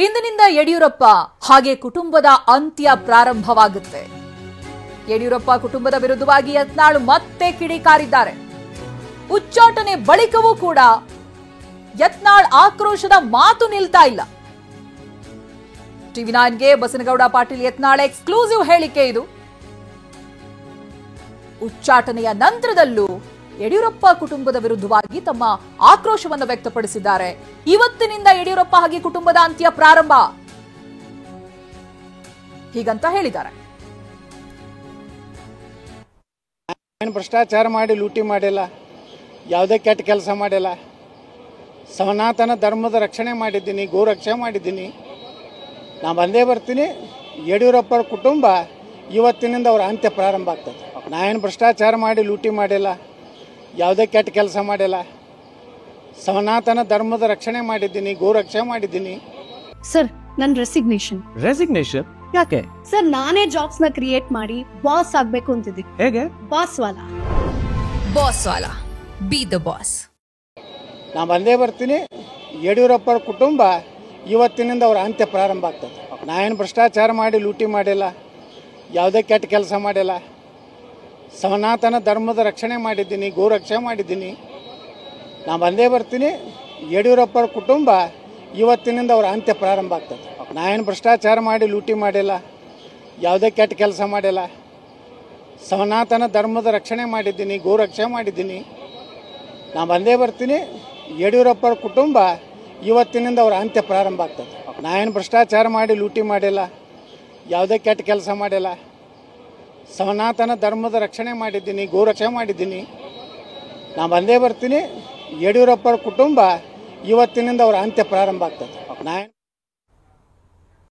ಇಂದಿನಿಂದ ಯಡಿಯೂರಪ್ಪ ಹಾಗೆ ಕುಟುಂಬದ ಅಂತ್ಯ ಪ್ರಾರಂಭವಾಗುತ್ತೆ. ಯಡಿಯೂರಪ್ಪ ಕುಟುಂಬದ ವಿರುದ್ಧವಾಗಿ ಯತ್ನಾಳ್ ಮತ್ತೆ ಕಿಡಿಕಾರಿದ್ದಾರೆ. ಉಚ್ಚಾಟನೆ ಬಳಿಕವೂ ಕೂಡ ಯತ್ನಾಳ್ ಆಕ್ರೋಶದ ಮಾತು ನಿಲ್ತಾ ಇಲ್ಲ. ಟಿವಿ9ಗೆ ಬಸನಗೌಡ ಪಾಟೀಲ್ ಯತ್ನಾಳ್ ಎಕ್ಸ್ಕ್ಲೂಸಿವ್ ಹೇಳಿಕೆ ಇದು. ಉಚ್ಚಾಟನೆಯ ನಂತರದಲ್ಲೂ ಯಡಿಯೂರಪ್ಪ ಕುಟುಂಬದ ವಿರುದ್ಧವಾಗಿ ತಮ್ಮ ಆಕ್ರೋಶವನ್ನು ವ್ಯಕ್ತಪಡಿಸಿದ್ದಾರೆ. ಇವತ್ತಿನಿಂದ ಯಡಿಯೂರಪ್ಪ ಹಾಗೆ ಕುಟುಂಬದ ಅಂತ್ಯ ಪ್ರಾರಂಭ ಹೀಗಂತ ಹೇಳಿದ್ದಾರೆ. ನಾನು ಭ್ರಷ್ಟಾಚಾರ ಮಾಡಿ ಲೂಟಿ ಮಾಡಿಲ್ಲ, ಯಾವುದೇ ಕೆಟ್ಟ ಕೆಲಸ ಮಾಡಿಲ್ಲ. ಸನಾತನ ಧರ್ಮದ ರಕ್ಷಣೆ ಮಾಡಿದ್ದೀನಿ, ಗೋರಕ್ಷೆ ಮಾಡಿದ್ದೀನಿ. ನಾನು ಬಂದೇ ಬರ್ತೀನಿ. ಯಡಿಯೂರಪ್ಪರ ಕುಟುಂಬ ಇವತ್ತಿನಿಂದ ಅವರ ಅಂತ್ಯ ಪ್ರಾರಂಭ ಆಗ್ತದೆ. ನಾನೇನು ಭ್ರಷ್ಟಾಚಾರ ಮಾಡಿ ಲೂಟಿ ಮಾಡಿಲ್ಲ, ಯಾವುದೇ ಕೆಟ್ಟ ಕೆಲಸ ಮಾಡಿಲ್ಲ. ಸನಾತನ ಧರ್ಮದ ರಕ್ಷಣೆ ಮಾಡಿದ್ದೀನಿ, ಗೋರಕ್ಷೆ ಮಾಡಿದ್ದೀನಿ. ಸರ್, ನನ್ನ ರೆಸಿಗ್ನೇಷನ್ ಯಾಕೆ ಸರ್? ನಾನೇ ಜಾಬ್ಸ್ ನ ಕ್ರಿಯೇಟ್ ಮಾಡಿ ಬಾಸ್ ಆಗ್ಬೇಕು ಅಂತಿದ್ದೀನಿ. ಹೇಗೆ? Boss Vala B the boss. ನಾನು ಬಂದೇ ಬರ್ತೀನಿ. ಯಡಿಯೂರಪ್ಪರ ಕುಟುಂಬ ಇವತ್ತಿನಿಂದ ಅವರ ಅಂತ್ಯ ಪ್ರಾರಂಭ ಆಗ್ತದೆ. ನಾನೇನು ಭ್ರಷ್ಟಾಚಾರ ಮಾಡಿ ಲೂಟಿ ಮಾಡಿಲ್ಲ, ಯಾವುದೇ ಕೆಟ್ಟ ಕೆಲಸ ಮಾಡಿಲ್ಲ. ಸನಾತನ ಧರ್ಮದ ರಕ್ಷಣೆ ಮಾಡಿದ್ದೀನಿ, ಗೋರಕ್ಷೆ ಮಾಡಿದ್ದೀನಿ. ನಾನು ಬಂದೇ ಬರ್ತೀನಿ. ಯಡಿಯೂರಪ್ಪರ ಕುಟುಂಬ ಇವತ್ತಿನಿಂದ ಅವರ ಅಂತ್ಯ ಪ್ರಾರಂಭ ಆಗ್ತದೆ. ನಾನೇನು ಭ್ರಷ್ಟಾಚಾರ ಮಾಡಿ ಲೂಟಿ ಮಾಡಿಲ್ಲ, ಯಾವುದೇ ಕೆಟ್ಟ ಕೆಲಸ ಮಾಡಿಲ್ಲ. ಸನಾತನ ಧರ್ಮದ ರಕ್ಷಣೆ ಮಾಡಿದ್ದೀನಿ, ಗೋರಕ್ಷೆ ಮಾಡಿದ್ದೀನಿ. ನಾನು ಬಂದೇ ಬರ್ತೀನಿ. ಯಡಿಯೂರಪ್ಪರ ಕುಟುಂಬ ಇವತ್ತಿನಿಂದ ಅವರ ಅಂತ್ಯ ಪ್ರಾರಂಭ ಆಗ್ತದೆ. ನಾನೇನು ಭ್ರಷ್ಟಾಚಾರ ಮಾಡಿ ಲೂಟಿ ಮಾಡಿಲ್ಲ, ಯಾವುದೇ ಕೆಟ್ಟ ಕೆಲಸ ಮಾಡಿಲ್ಲ. ಸನಾತನ ಧರ್ಮದ ರಕ್ಷಣೆ ಮಾಡಿದ್ದೀನಿ, ಗೋರಕ್ಷೆ ಮಾಡಿದ್ದೀನಿ. ನಾನು ಬಂದೇ ಬರ್ತೀನಿ. ಯಡಿಯೂರಪ್ಪರ ಕುಟುಂಬ ಇವತ್ತಿನಿಂದ ಅವರ ಅಂತ್ಯ ಪ್ರಾರಂಭ ಆಗ್ತದೆ.